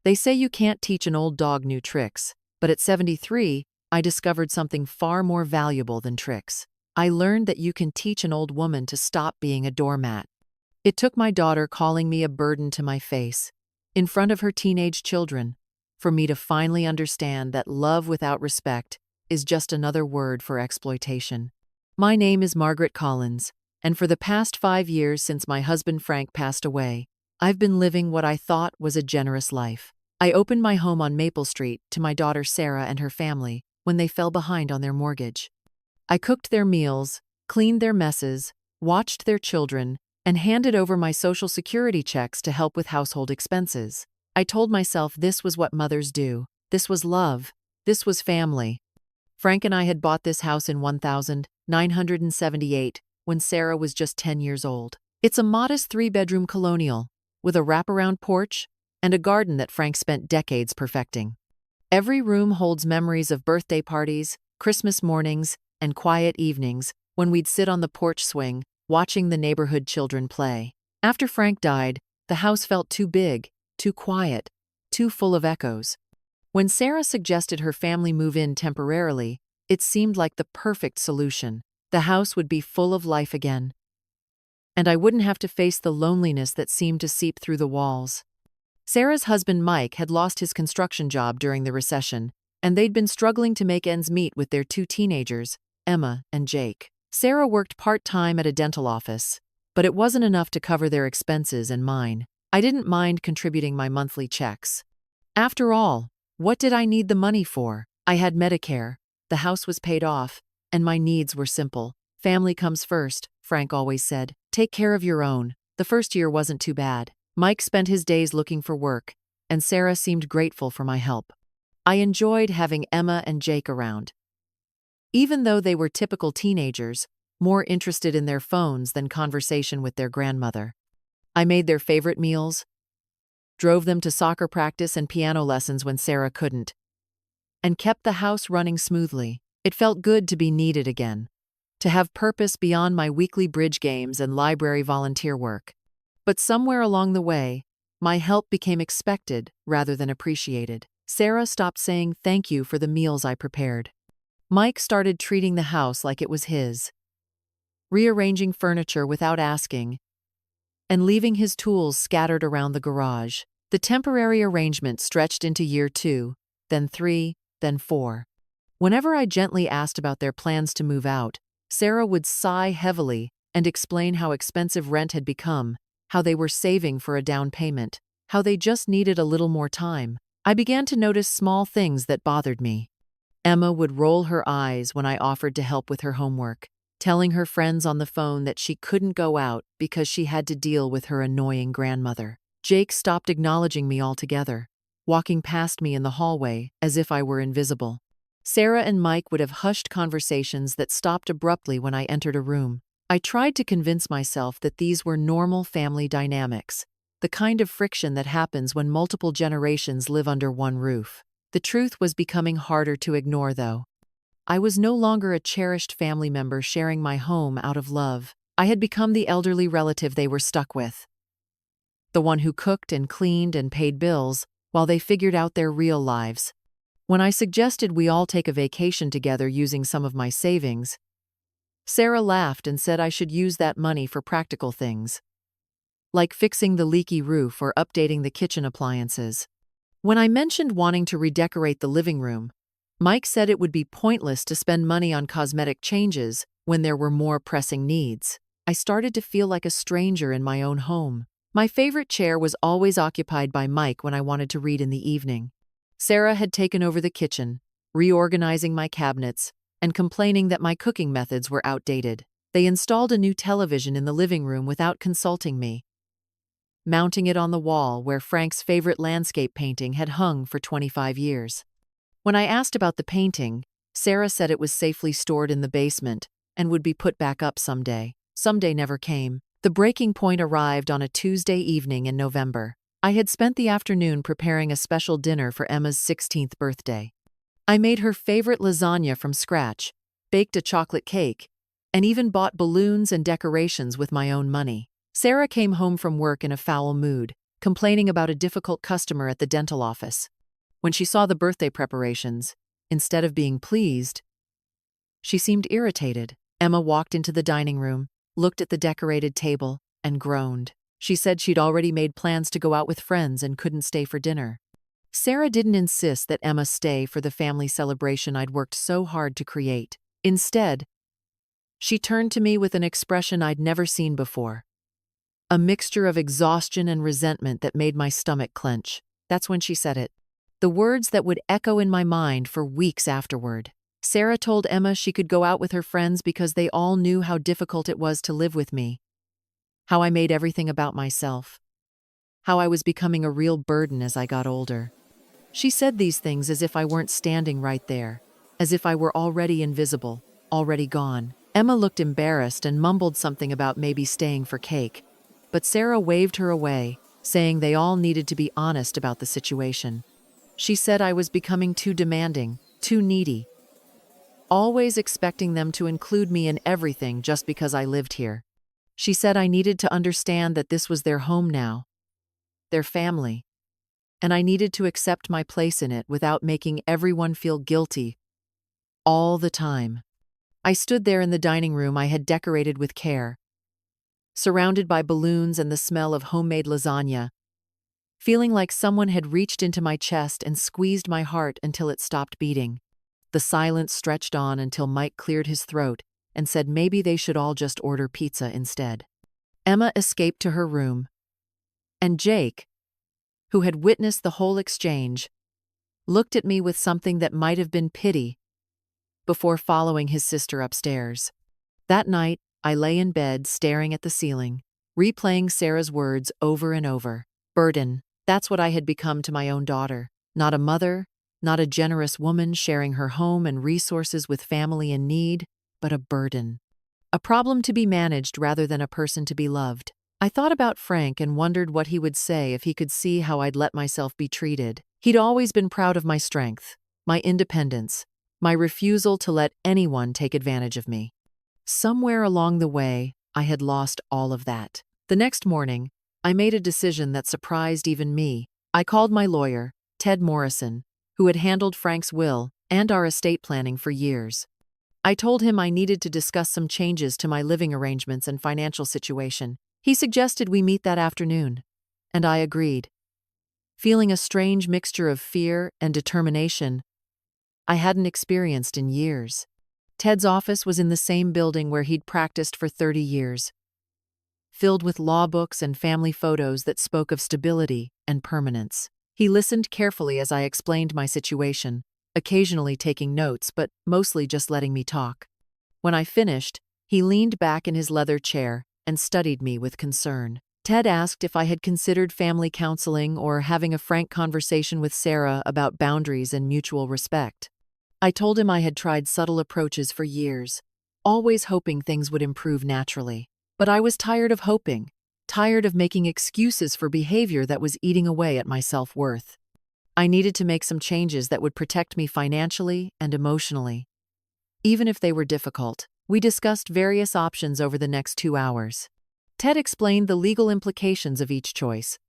They say you can't teach an old dog new tricks, but at 73, I discovered something far more valuable than tricks. I learned that you can teach an old woman to stop being a doormat. It took my daughter calling me a burden to my face, in front of her teenage children, for me to finally understand that love without respect is just another word for exploitation. My name is Margaret Collins, and for the past 5 years since my husband Frank passed away, I've been living what I thought was a generous life. I opened my home on Maple Street to my daughter Sarah and her family when they fell behind on their mortgage. I cooked their meals, cleaned their messes, watched their children, and handed over my Social Security checks to help with household expenses. I told myself this was what mothers do. This was love. This was family. Frank and I had bought this house in 1978 when Sarah was just 10 years old. It's a modest 3-bedroom colonial, with a wraparound porch and a garden that Frank spent decades perfecting. Every room holds memories of birthday parties, Christmas mornings, and quiet evenings when we'd sit on the porch swing, watching the neighborhood children play. After Frank died, the house felt too big, too quiet, too full of echoes. When Sarah suggested her family move in temporarily, it seemed like the perfect solution. The house would be full of life again, and I wouldn't have to face the loneliness that seemed to seep through the walls. Sarah's husband Mike had lost his construction job during the recession, and they'd been struggling to make ends meet with their 2 teenagers, Emma and Jake. Sarah worked part-time at a dental office, but it wasn't enough to cover their expenses and mine. I didn't mind contributing my monthly checks. After all, what did I need the money for? I had Medicare, the house was paid off, and my needs were simple. Family comes first, Frank always said. Take care of your own. The first year wasn't too bad. Mike spent his days looking for work, and Sarah seemed grateful for my help. I enjoyed having Emma and Jake around, even though they were typical teenagers, more interested in their phones than conversation with their grandmother. I made their favorite meals, drove them to soccer practice and piano lessons when Sarah couldn't, and kept the house running smoothly. It felt good to be needed again, to have purpose beyond my weekly bridge games and library volunteer work. But somewhere along the way, my help became expected rather than appreciated. Sarah stopped saying thank you for the meals I prepared. Mike started treating the house like it was his, rearranging furniture without asking, and leaving his tools scattered around the garage. The temporary arrangement stretched into year 2, then 3, then 4. Whenever I gently asked about their plans to move out, Sarah would sigh heavily and explain how expensive rent had become, how they were saving for a down payment, how they just needed a little more time. I began to notice small things that bothered me. Emma would roll her eyes when I offered to help with her homework, telling her friends on the phone that she couldn't go out because she had to deal with her annoying grandmother. Jake stopped acknowledging me altogether, walking past me in the hallway as if I were invisible. Sarah and Mike would have hushed conversations that stopped abruptly when I entered a room. I tried to convince myself that these were normal family dynamics, the kind of friction that happens when multiple generations live under one roof. The truth was becoming harder to ignore, though. I was no longer a cherished family member sharing my home out of love. I had become the elderly relative they were stuck with, the one who cooked and cleaned and paid bills while they figured out their real lives. When I suggested we all take a vacation together using some of my savings, Sarah laughed and said I should use that money for practical things, like fixing the leaky roof or updating the kitchen appliances. When I mentioned wanting to redecorate the living room, Mike said it would be pointless to spend money on cosmetic changes when there were more pressing needs. I started to feel like a stranger in my own home. My favorite chair was always occupied by Mike when I wanted to read in the evening. Sarah had taken over the kitchen, reorganizing my cabinets, and complaining that my cooking methods were outdated. They installed a new television in the living room without consulting me, mounting it on the wall where Frank's favorite landscape painting had hung for 25 years. When I asked about the painting, Sarah said it was safely stored in the basement and would be put back up someday. Someday never came. The breaking point arrived on a Tuesday evening in November. I had spent the afternoon preparing a special dinner for Emma's 16th birthday. I made her favorite lasagna from scratch, baked a chocolate cake, and even bought balloons and decorations with my own money. Sarah came home from work in a foul mood. complaining about a difficult customer at the dental office. When she saw the birthday preparations, instead of being pleased, she seemed irritated. Emma walked into the dining room, looked at the decorated table, and groaned. She said she'd already made plans to go out with friends and couldn't stay for dinner. Sarah didn't insist that Emma stay for the family celebration I'd worked so hard to create. Instead, she turned to me with an expression I'd never seen before. A mixture of exhaustion and resentment that made my stomach clench. That's when she said it. The words that would echo in my mind for weeks afterward. Sarah told Emma she could go out with her friends because they all knew how difficult it was to live with me. How I made everything about myself. How I was becoming a real burden as I got older. She said these things as if I weren't standing right there, as if I were already invisible, already gone. Emma looked embarrassed and mumbled something about maybe staying for cake, but Sarah waved her away, saying they all needed to be honest about the situation. She said I was becoming too demanding, too needy, always expecting them to include me in everything just because I lived here. She said I needed to understand that this was their home now, their family, and I needed to accept my place in it without making everyone feel guilty all the time. I stood there in the dining room I had decorated with care, surrounded by balloons and the smell of homemade lasagna, feeling like someone had reached into my chest and squeezed my heart until it stopped beating. The silence stretched on until Mike cleared his throat and said maybe they should all just order pizza instead. Emma escaped to her room, and Jake, who had witnessed the whole exchange, looked at me with something that might have been pity before following his sister upstairs. That night, I lay in bed staring at the ceiling, replaying Sarah's words over and over. Burden. That's what I had become to my own daughter. Not a mother, not a generous woman sharing her home and resources with family in need, but a burden. A problem to be managed rather than a person to be loved. I thought about Frank and wondered what he would say if he could see how I'd let myself be treated. He'd always been proud of my strength, my independence, my refusal to let anyone take advantage of me. Somewhere along the way, I had lost all of that. The next morning, I made a decision that surprised even me. I called my lawyer, Ted Morrison, who had handled Frank's will and our estate planning for years. I told him I needed to discuss some changes to my living arrangements and financial situation. He suggested we meet that afternoon, and I agreed. Feeling a strange mixture of fear and determination I hadn't experienced in years. Ted's office was in the same building where he'd practiced for 30 years, filled with law books and family photos that spoke of stability and permanence. He listened carefully as I explained my situation, occasionally taking notes but mostly just letting me talk. When I finished, he leaned back in his leather chair and studied me with concern. Ted asked if I had considered family counseling or having a frank conversation with Sarah about boundaries and mutual respect. I told him I had tried subtle approaches for years, always hoping things would improve naturally. But I was tired of hoping, tired of making excuses for behavior that was eating away at my self-worth. I needed to make some changes that would protect me financially and emotionally. Even if they were difficult, we discussed various options over the next 2 hours. Ted explained the legal implications of each choice,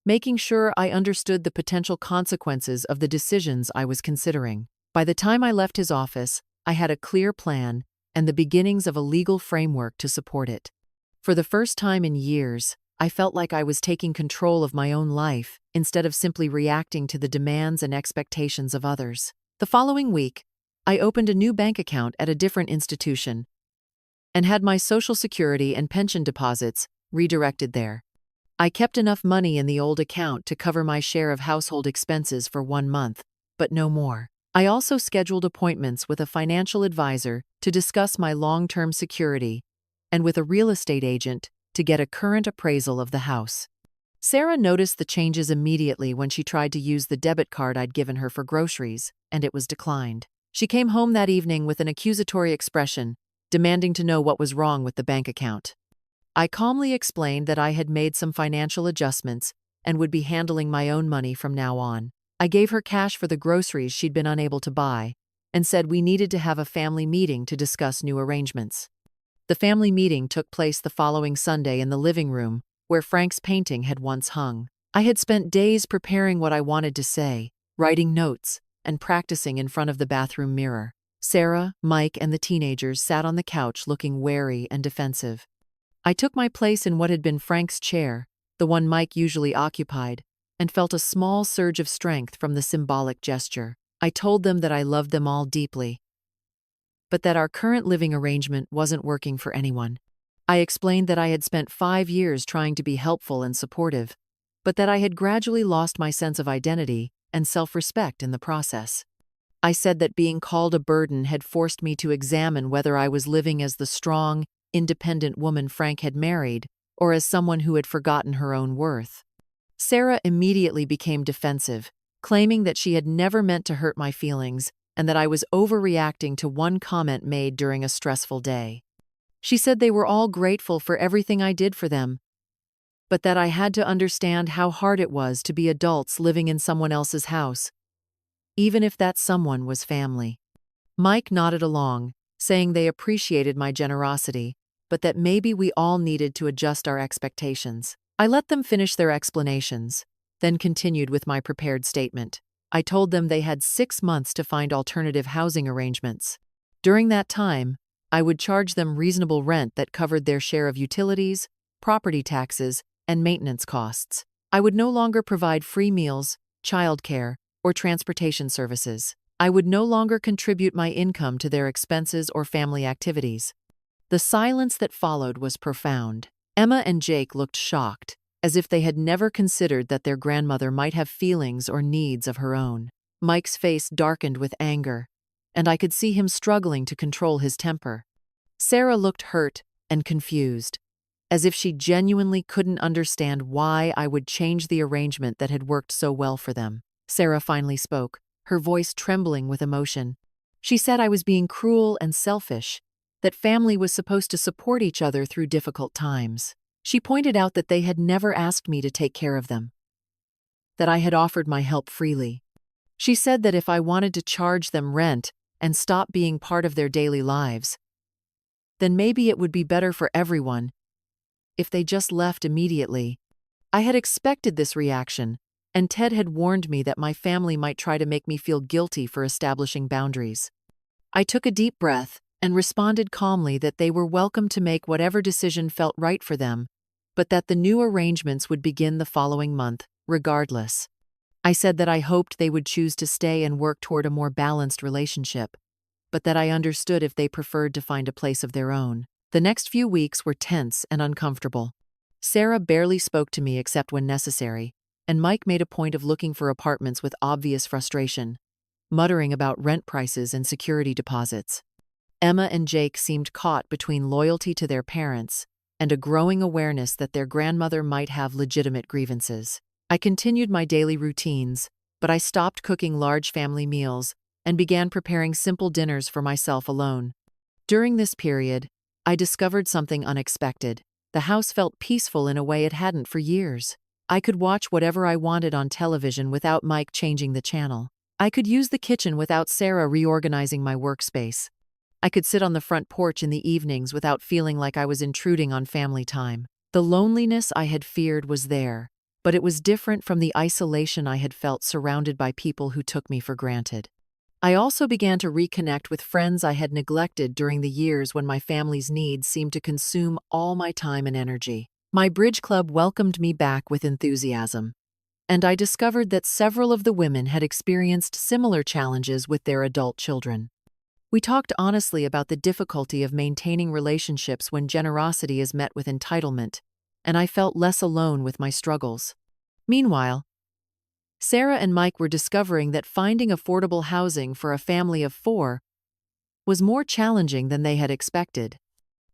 making sure I understood the potential consequences of the decisions I was considering. By the time I left his office, I had a clear plan and the beginnings of a legal framework to support it. For the first time in years, I felt like I was taking control of my own life instead of simply reacting to the demands and expectations of others. The following week, I opened a new bank account at a different institution and had my Social Security and pension deposits redirected there. I kept enough money in the old account to cover my share of household expenses for 1 month, but no more. I also scheduled appointments with a financial advisor to discuss my long-term security and with a real estate agent to get a current appraisal of the house. Sarah noticed the changes immediately when she tried to use the debit card I'd given her for groceries, and it was declined. She came home that evening with an accusatory expression, demanding to know what was wrong with the bank account. I calmly explained that I had made some financial adjustments and would be handling my own money from now on. I gave her cash for the groceries she'd been unable to buy and said we needed to have a family meeting to discuss new arrangements. The family meeting took place the following Sunday in the living room, where Frank's painting had once hung. I had spent days preparing what I wanted to say, writing notes, and practicing in front of the bathroom mirror. Sarah, Mike, and the teenagers sat on the couch looking wary and defensive. I took my place in what had been Frank's chair, the one Mike usually occupied, and felt a small surge of strength from the symbolic gesture. I told them that I loved them all deeply, but that our current living arrangement wasn't working for anyone. I explained that I had spent 5 years trying to be helpful and supportive, but that I had gradually lost my sense of identity and self-respect in the process. I said that being called a burden had forced me to examine whether I was living as the strong, independent woman Frank had married, or as someone who had forgotten her own worth. Sarah immediately became defensive, claiming that she had never meant to hurt my feelings and that I was overreacting to one comment made during a stressful day. She said they were all grateful for everything I did for them, but that I had to understand how hard it was to be adults living in someone else's house, even if that someone was family. Mike nodded along, saying they appreciated my generosity, but that maybe we all needed to adjust our expectations. I let them finish their explanations, then continued with my prepared statement. I told them they had 6 months to find alternative housing arrangements. During that time, I would charge them reasonable rent that covered their share of utilities, property taxes, and maintenance costs. I would no longer provide free meals, childcare, or transportation services. I would no longer contribute my income to their expenses or family activities. The silence that followed was profound. Emma and Jake looked shocked, as if they had never considered that their grandmother might have feelings or needs of her own. Mike's face darkened with anger, and I could see him struggling to control his temper. Sarah looked hurt and confused, as if she genuinely couldn't understand why I would change the arrangement that had worked so well for them. Sarah finally spoke, her voice trembling with emotion. She said I was being cruel and selfish, that family was supposed to support each other through difficult times. She pointed out that they had never asked me to take care of them, that I had offered my help freely. She said that if I wanted to charge them rent and stop being part of their daily lives, then maybe it would be better for everyone if they just left immediately. I had expected this reaction, and Ted had warned me that my family might try to make me feel guilty for establishing boundaries. I took a deep breath and responded calmly that they were welcome to make whatever decision felt right for them, but that the new arrangements would begin the following month, regardless. I said that I hoped they would choose to stay and work toward a more balanced relationship, but that I understood if they preferred to find a place of their own. The next few weeks were tense and uncomfortable. Sarah barely spoke to me except when necessary, and Mike made a point of looking for apartments with obvious frustration, muttering about rent prices and security deposits. Emma and Jake seemed caught between loyalty to their parents and a growing awareness that their grandmother might have legitimate grievances. I continued my daily routines, but I stopped cooking large family meals and began preparing simple dinners for myself alone. During this period, I discovered something unexpected. The house felt peaceful in a way it hadn't for years. I could watch whatever I wanted on television without Mike changing the channel. I could use the kitchen without Sarah reorganizing my workspace. I could sit on the front porch in the evenings without feeling like I was intruding on family time. The loneliness I had feared was there, but it was different from the isolation I had felt surrounded by people who took me for granted. I also began to reconnect with friends I had neglected during the years when my family's needs seemed to consume all my time and energy. My bridge club welcomed me back with enthusiasm, and I discovered that several of the women had experienced similar challenges with their adult children. We talked honestly about the difficulty of maintaining relationships when generosity is met with entitlement, and I felt less alone with my struggles. Meanwhile, Sarah and Mike were discovering that finding affordable housing for a family of 4 was more challenging than they had expected.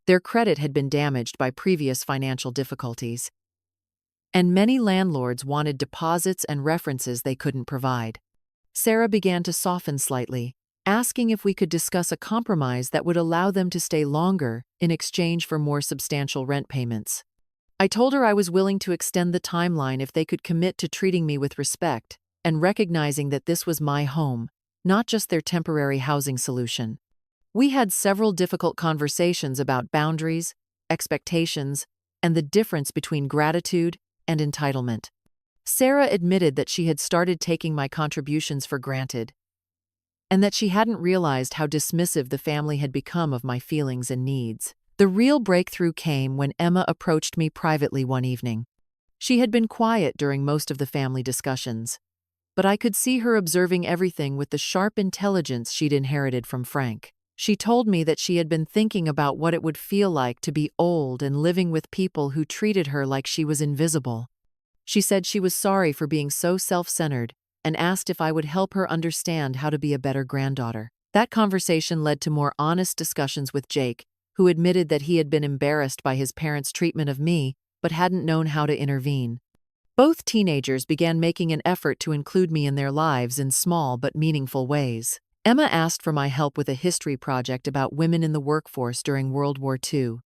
Their credit had been damaged by previous financial difficulties, and many landlords wanted deposits and references they couldn't provide. Sarah began to soften slightly, asking if we could discuss a compromise that would allow them to stay longer in exchange for more substantial rent payments. I told her I was willing to extend the timeline if they could commit to treating me with respect and recognizing that this was my home, not just their temporary housing solution. We had several difficult conversations about boundaries, expectations, and the difference between gratitude and entitlement. Sarah admitted that she had started taking my contributions for granted, and that she hadn't realized how dismissive the family had become of my feelings and needs. The real breakthrough came when Emma approached me privately one evening. She had been quiet during most of the family discussions, but I could see her observing everything with the sharp intelligence she'd inherited from Frank. She told me that she had been thinking about what it would feel like to be old and living with people who treated her like she was invisible. She said she was sorry for being so self-centered and asked if I would help her understand how to be a better granddaughter. That conversation led to more honest discussions with Jake, who admitted that he had been embarrassed by his parents' treatment of me but hadn't known how to intervene. Both teenagers began making an effort to include me in their lives in small but meaningful ways. Emma asked for my help with a history project about women in the workforce during World War II,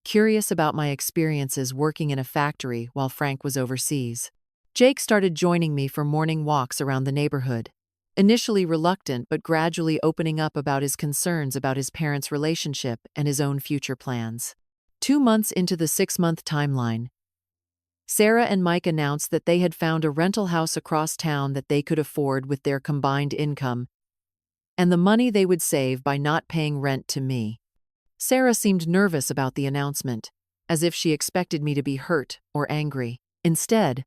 curious about my experiences working in a factory while Frank was overseas. Jake started joining me for morning walks around the neighborhood, initially reluctant but gradually opening up about his concerns about his parents' relationship and his own future plans. 2 months into the 6-month timeline, Sarah and Mike announced that they had found a rental house across town that they could afford with their combined income and the money they would save by not paying rent to me. Sarah seemed nervous about the announcement, as if she expected me to be hurt or angry. Instead,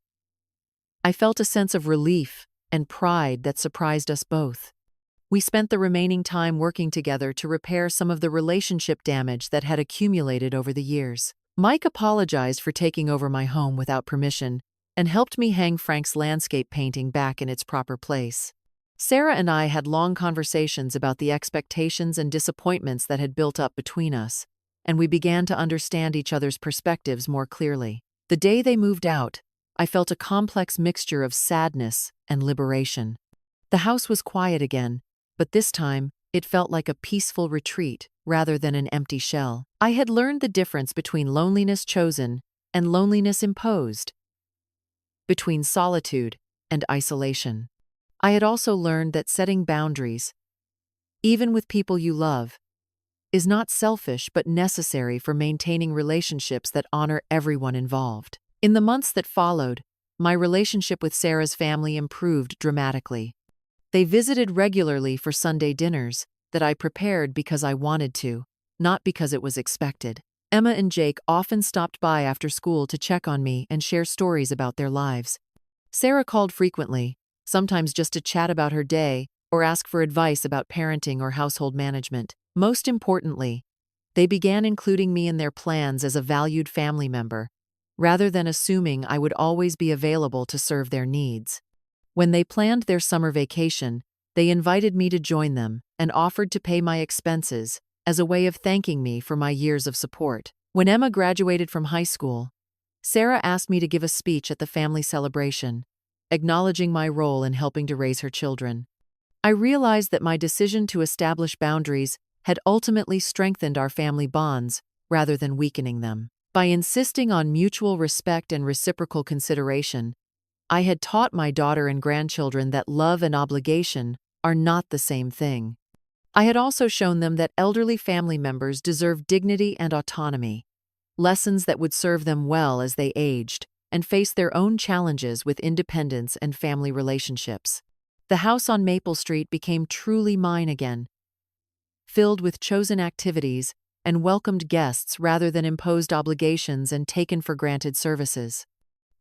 I felt a sense of relief and pride that surprised us both. We spent the remaining time working together to repair some of the relationship damage that had accumulated over the years. Mike apologized for taking over my home without permission and helped me hang Frank's landscape painting back in its proper place. Sarah and I had long conversations about the expectations and disappointments that had built up between us, and we began to understand each other's perspectives more clearly. The day they moved out, I felt a complex mixture of sadness and liberation. The house was quiet again, but this time, it felt like a peaceful retreat rather than an empty shell. I had learned the difference between loneliness chosen and loneliness imposed, between solitude and isolation. I had also learned that setting boundaries, even with people you love, is not selfish but necessary for maintaining relationships that honor everyone involved. In the months that followed, my relationship with Sarah's family improved dramatically. They visited regularly for Sunday dinners that I prepared because I wanted to, not because it was expected. Emma and Jake often stopped by after school to check on me and share stories about their lives. Sarah called frequently, sometimes just to chat about her day or ask for advice about parenting or household management. Most importantly, they began including me in their plans as a valued family member, rather than assuming I would always be available to serve their needs. When they planned their summer vacation, they invited me to join them and offered to pay my expenses as a way of thanking me for my years of support. When Emma graduated from high school, Sarah asked me to give a speech at the family celebration, acknowledging my role in helping to raise her children. I realized that my decision to establish boundaries had ultimately strengthened our family bonds rather than weakening them. By insisting on mutual respect and reciprocal consideration, I had taught my daughter and grandchildren that love and obligation are not the same thing. I had also shown them that elderly family members deserve dignity and autonomy, lessons that would serve them well as they aged and faced their own challenges with independence and family relationships. The house on Maple Street became truly mine again, filled with chosen activities and welcomed guests rather than imposed obligations and taken-for-granted services.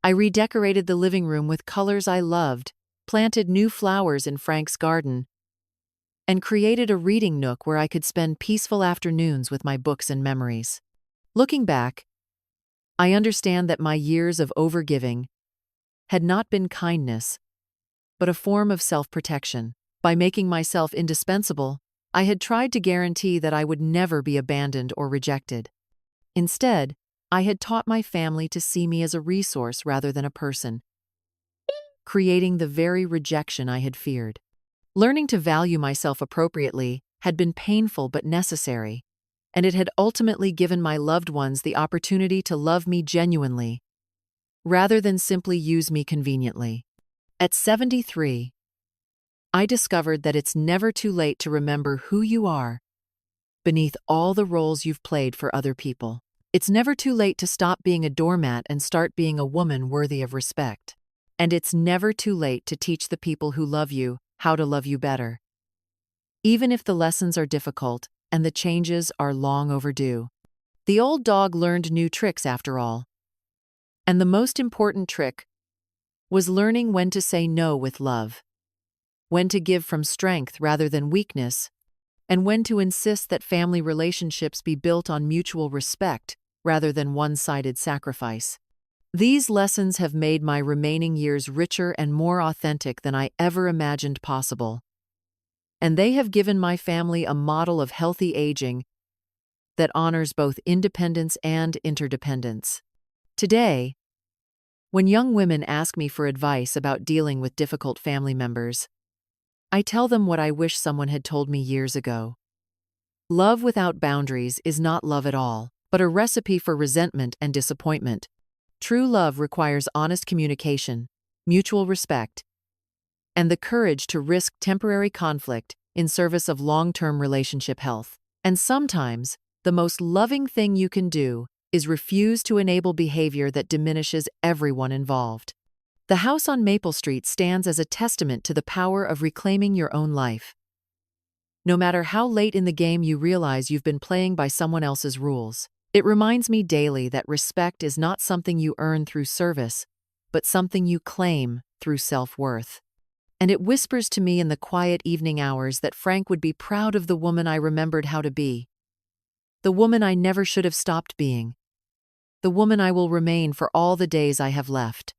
I redecorated the living room with colors I loved, planted new flowers in Frank's garden, and created a reading nook where I could spend peaceful afternoons with my books and memories. Looking back, I understand that my years of overgiving had not been kindness, but a form of self-protection. By making myself indispensable, I had tried to guarantee that I would never be abandoned or rejected. Instead, I had taught my family to see me as a resource rather than a person, creating the very rejection I had feared. Learning to value myself appropriately had been painful but necessary, and it had ultimately given my loved ones the opportunity to love me genuinely, rather than simply use me conveniently. At 73, I discovered that it's never too late to remember who you are beneath all the roles you've played for other people. It's never too late to stop being a doormat and start being a woman worthy of respect. And it's never too late to teach the people who love you how to love you better. Even if the lessons are difficult and the changes are long overdue. The old dog learned new tricks after all. And the most important trick was learning when to say no with love, when to give from strength rather than weakness, and when to insist that family relationships be built on mutual respect rather than one-sided sacrifice. These lessons have made my remaining years richer and more authentic than I ever imagined possible. And they have given my family a model of healthy aging that honors both independence and interdependence. Today, when young women ask me for advice about dealing with difficult family members, I tell them what I wish someone had told me years ago. Love without boundaries is not love at all, but a recipe for resentment and disappointment. True love requires honest communication, mutual respect, and the courage to risk temporary conflict in service of long-term relationship health. And sometimes, the most loving thing you can do is refuse to enable behavior that diminishes everyone involved. The house on Maple Street stands as a testament to the power of reclaiming your own life. No matter how late in the game you realize you've been playing by someone else's rules, it reminds me daily that respect is not something you earn through service, but something you claim through self-worth. And it whispers to me in the quiet evening hours that Frank would be proud of the woman I remembered how to be. The woman I never should have stopped being. The woman I will remain for all the days I have left.